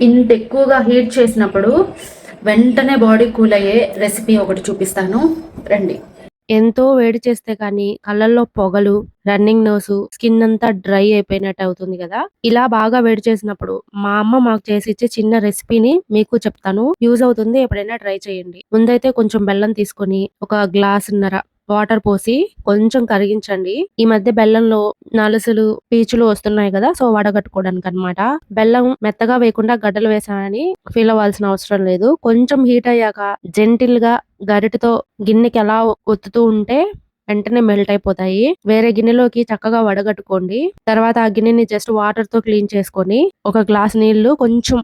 ఇంత ఎక్కువగా హీట్ చేసినప్పుడు వెంటనే బాడీ కూల్ అయ్యే రెసిపీ ఒకటి చూపిస్తాను, రండి. ఎంతో వేడి చేస్తే కానీ కళ్ళల్లో పొగలు, రన్నింగ్ నోసు, స్కిన్ అంతా డ్రై అయిపోయినట్టు అవుతుంది కదా! ఇలా బాగా వేడి చేసినప్పుడు మా అమ్మ మాకు చేసి ఇచ్చే చిన్న రెసిపీని మీకు చెప్తాను. యూజ్ అవుతుంది. ఎప్పుడైనా ట్రై చేయండి. ముందైతే కొంచెం బెల్లం తీసుకొని ఒక గ్లాసున్నర వాటర్ పోసి కొంచెం కరిగించండి. ఈ మధ్య బెల్లంలో నలుసులు, పీచులు వస్తున్నాయి కదా! సో, వడగట్టుకోవడానికనమాట. బెల్లం మెత్తగా వేయకుండా గడ్డలు వేశానని ఫీల్ అవ్వాల్సిన అవసరం లేదు. కొంచెం హీట్ అయ్యాక జెంటిల్‌గా గరిటెతో గిన్నెకి అలా ఒత్తుతూ ఉంటే వెంటనే మెల్ట్ అయిపోతాయి. వేరే గిన్నెలోకి చక్కగా వడగట్టుకోండి. తర్వాత ఆ గిన్నెని జస్ట్ వాటర్‌తో క్లీన్ చేసుకొని ఒక గ్లాస్ నీళ్లు కొంచెం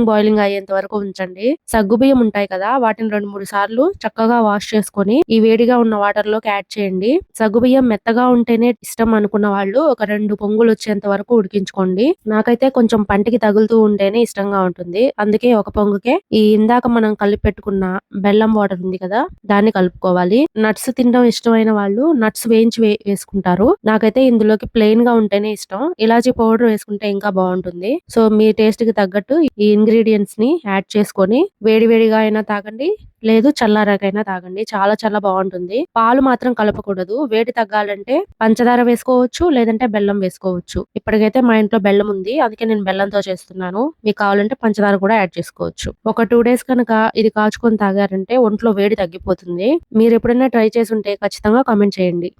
బాయిలింగ్ అయ్యేంత వరకు ఉంచండి. సగ్గుబియ్యం ఉంటాయి కదా! వాటిని 2, 3 సార్లు చక్కగా వాష్ చేసుకొని ఈ వేడిగా ఉన్న వాటర్‌లోకి యాడ్ చేయండి. సగ్గుబియ్యం మెత్తగా ఉంటేనే ఇష్టం అనుకున్న వాళ్ళు ఒక 2 పొంగులొచ్చేంత వరకు ఉడికించుకోండి. నాకైతే కొంచెం పంటికి తగులుతూ ఉంటేనే ఇష్టంగా ఉంటుంది. అందుకే ఒక పొంగుకే ఈ ఇందాక మనం కలిపి పెట్టుకున్న బెల్లం వాటర్ ఉంది కదా! దాన్ని కలుపుకోవాలి. నట్స్ తినడం ఇష్టమైన వాళ్ళు నట్స్ వేయించి వేసుకుంటారు. నాకైతే ఇందులోకి ప్లెయిన్‌గా ఉంటేనే ఇష్టం. ఇలాచీ పౌడర్ వేసుకుంటే ఇంకా బావుంటుంది. సో, మీ టేస్ట్‌కి తగ్గట్టు ఈ ఇంగ్రీడియెంట్స్ ని యాడ్ చేసుకొని వేడి వేడిగా అయినా తాగండి, లేదు చల్లారాకైనా తాగండి. చాలా చాలా బాగుంటుంది. పాలు మాత్రం కలపకూడదు. వేడి తగ్గాలంటే పంచదార వేసుకోవచ్చు, లేదంటే బెల్లం వేసుకోవచ్చు. ఇప్పటికైతే మా ఇంట్లో బెల్లం ఉంది. అందుకే నేను బెల్లంతో చేస్తున్నాను. మీకు కావాలంటే పంచదార కూడా యాడ్ చేసుకోవచ్చు. ఒక 2 డేస్ కనుక ఇది కాచుకొని తాగారంటే ఒంట్లో వేడి తగ్గిపోతుంది. మీరు ఎప్పుడైనా ట్రై చేసుంటే ఖచ్చితంగా కామెంట్ చేయండి.